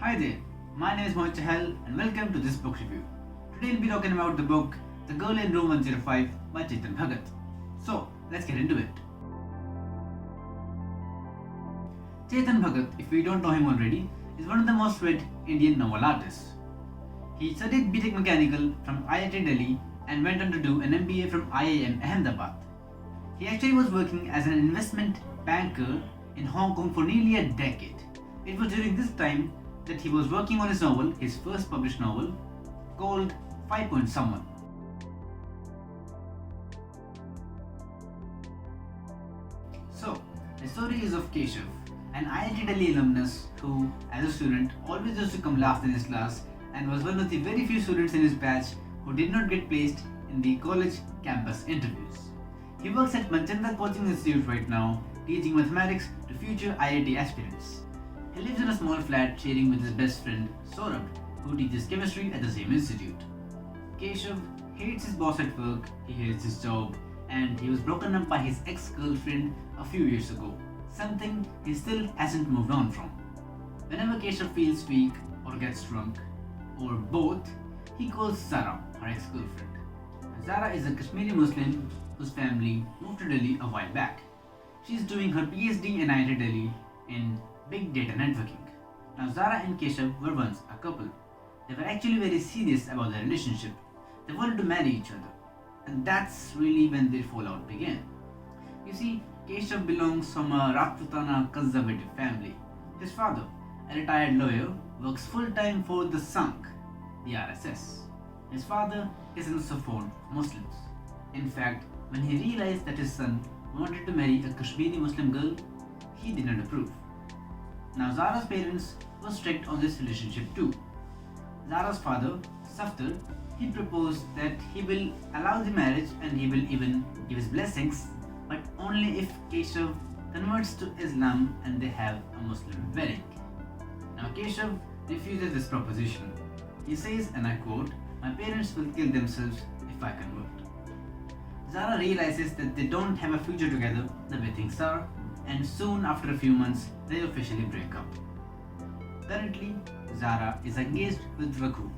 Hi there, my name is Mohit Chahal and welcome to this book review. Today we'll be talking about the book The Girl in Room 105 by Chetan Bhagat. So, let's get into it. Chetan Bhagat, if we don't know him already, is one of the most read Indian novel artists. He studied B.Tech Mechanical from IIT Delhi and went on to do an MBA from IIM Ahmedabad. He actually was working as an investment banker in Hong Kong for nearly a decade. It was during this time that he was working on his novel, his first published novel, called 5 Point Someone. So, the story is of Keshav, an IIT Delhi alumnus who, as a student, always used to come last in his class and was one of the very few students in his batch who did not get placed in the college campus interviews. He works at Manchanda Coaching Institute right now, teaching mathematics to future IIT aspirants. He lives in a small flat sharing with his best friend Saurabh, who teaches chemistry at the same institute. Keshav hates his boss at work, he hates his job, and he was broken up by his ex-girlfriend a few years ago, something he still hasn't moved on from. Whenever Keshav feels weak or gets drunk, or both, he calls Zara, her ex-girlfriend. Zara is a Kashmiri Muslim whose family moved to Delhi a while back. She is doing her PhD in IIT Delhi in Big Data Networking. Now Zara and Keshav were once a couple. They were actually very serious about their relationship. They wanted to marry each other. And that's really when their fallout began. You see, Keshav belongs from a Rajputana conservative family. His father, a retired lawyer, works full-time for the Sangh, the RSS. His father isn't so fond of Muslims. In fact, when he realized that his son wanted to marry a Kashmiri Muslim girl, he did not approve. Now Zara's parents were strict on this relationship too. Zara's father, Safdar, he proposed that he will allow the marriage and he will even give his blessings, but only if Keshav converts to Islam and they have a Muslim wedding. Now Keshav refuses this proposition. He says, and I quote, "My parents will kill themselves if I convert." Zara realizes that they don't have a future together the way things are, and soon after a few months they officially break up. Currently, Zara is engaged with Raghu.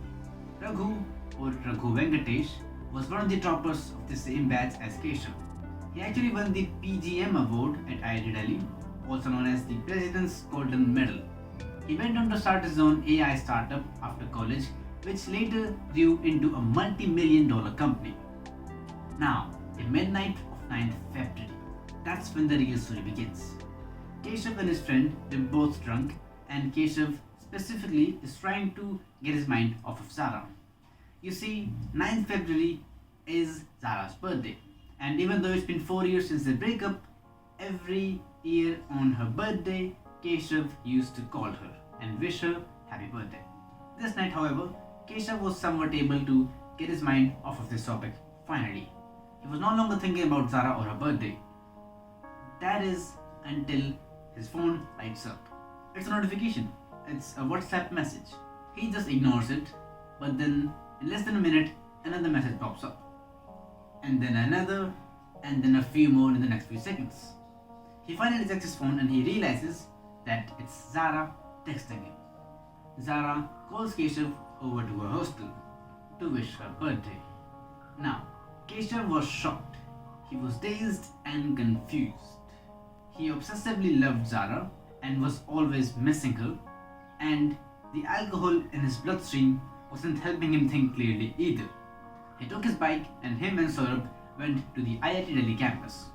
Raghu, or Raghu Venkatesh, was one of the toppers of the same batch as Keshav. He actually won the PGM award at IIT Delhi, also known as the President's Golden Medal. He went on to start his own AI startup after college, which later grew into a multi-million-dollar company. Now, the midnight of 9th February, that's when the real story begins. Keshav and his friend were both drunk, and Keshav specifically is trying to get his mind off of Zara. You see, 9th February is Zara's birthday, and even though it's been 4 years since their breakup, every year on her birthday, Keshav used to call her and wish her happy birthday. This night, however, Keshav was somewhat able to get his mind off of this topic finally. He was no longer thinking about Zara or her birthday. That is until his phone lights up. It's a notification. It's a WhatsApp message. He just ignores it, but then in less than a minute, another message pops up. And then another, and then a few more in the next few seconds. He finally checks his phone and he realizes that it's Zara texting him. Zara calls Keshav over to her hostel to wish her birthday. Now, Keshav was shocked. He was dazed and confused. He obsessively loved Zara and was always missing her, and the alcohol in his bloodstream wasn't helping him think clearly either. He took his bike and him and Saurabh went to the IIT Delhi campus.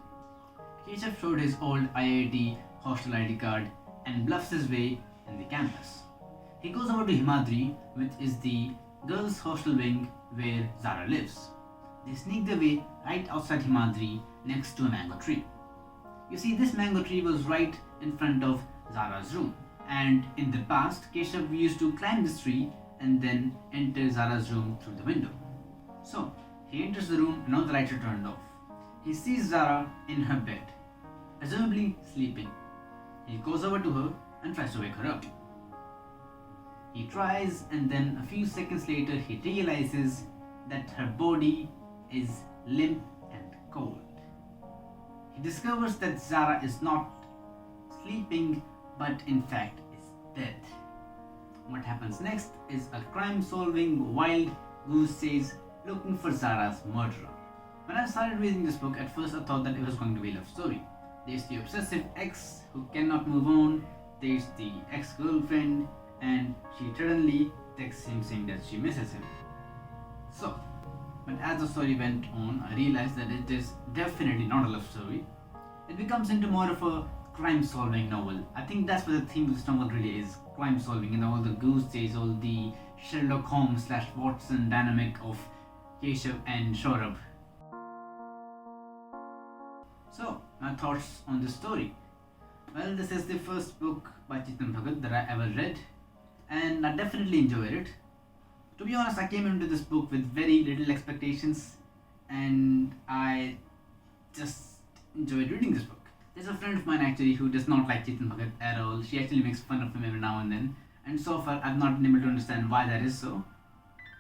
Keshav showed his old IIT hostel ID card and bluffs his way in the campus. He goes over to Himadri, which is the girls' hostel wing where Zara lives. They sneak their way right outside Himadri next to a mango tree. You see, this mango tree was right in front of Zara's room, and in the past, Keshav used to climb this tree and then enter Zara's room through the window. So, he enters the room and all the lights are turned off. He sees Zara in her bed, presumably sleeping. He goes over to her and tries to wake her up. He tries, and then a few seconds later he realizes that her body is limp and cold. He discovers that Zara is not sleeping but in fact is dead. what happens next is a crime-solving wild goose chase looking for Zara's murderer. When I started reading this book, at first I thought that it was going to be a love story. There's the obsessive ex who cannot move on, there's the ex-girlfriend, and she suddenly texts him saying that she misses him. So, but as the story went on, I realized that it is definitely not a love story. It becomes into more of a crime-solving novel. I think that's what the theme of this novel really is: crime-solving. All the goose chase, all the Sherlock Holmes / Watson dynamic of Keshav and Saurabh. So, my thoughts on this story. Well, this is the first book by Chetan Bhagat that I ever read, and I definitely enjoyed it. To be honest, I came into this book with very little expectations, and I just enjoyed reading this book. There's a friend of mine actually who does not like Chetan Bhagat at all. She actually makes fun of him every now and then, and so far I've not been able to understand why that is so.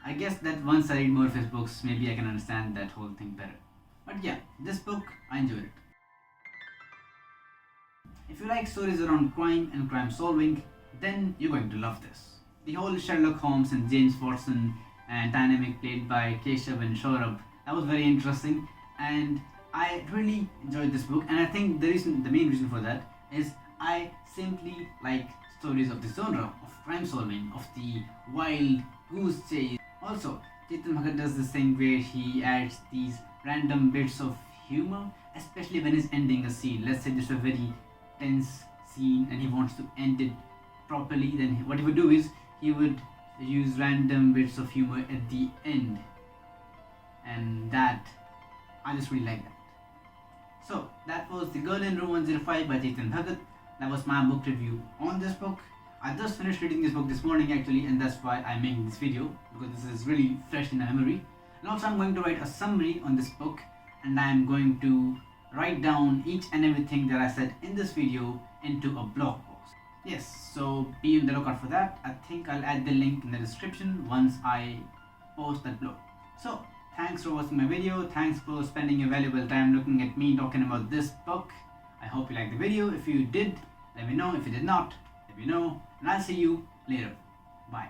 I guess that once I read more of his books, maybe I can understand that whole thing better. But yeah, this book, I enjoyed it. If you like stories around crime and crime solving, then you're going to love this. The whole Sherlock Holmes and James Watson dynamic played by Keshav and Saurabh, that was very interesting, and I really enjoyed this book. And I think the main reason for that is I simply like stories of the genre of crime solving, of the wild goose chase. Also, Chetan Bhagat does this thing where he adds these random bits of humor, especially when he's ending a scene. Let's say this is a very tense scene and he wants to end it properly, then what he would do is he would use random bits of humor at the end, and that I just really like that. So that was The Girl in Room 105 by Chetan Bhagat. That was my book review on this book. I just finished reading this book this morning actually, and that's why I'm making this video, because this is really fresh in my memory. And also I'm going to write a summary on this book, and I'm going to write down each and everything that I said in this video into a blog post. Yes, so be on the lookout for that. I think I'll add the link in the description once I post that blog. So thanks for watching my video. Thanks for spending your valuable time looking at me talking about this book. I hope you liked the video. If you did, let me know. If you did not, let me know. And I'll see you later. Bye.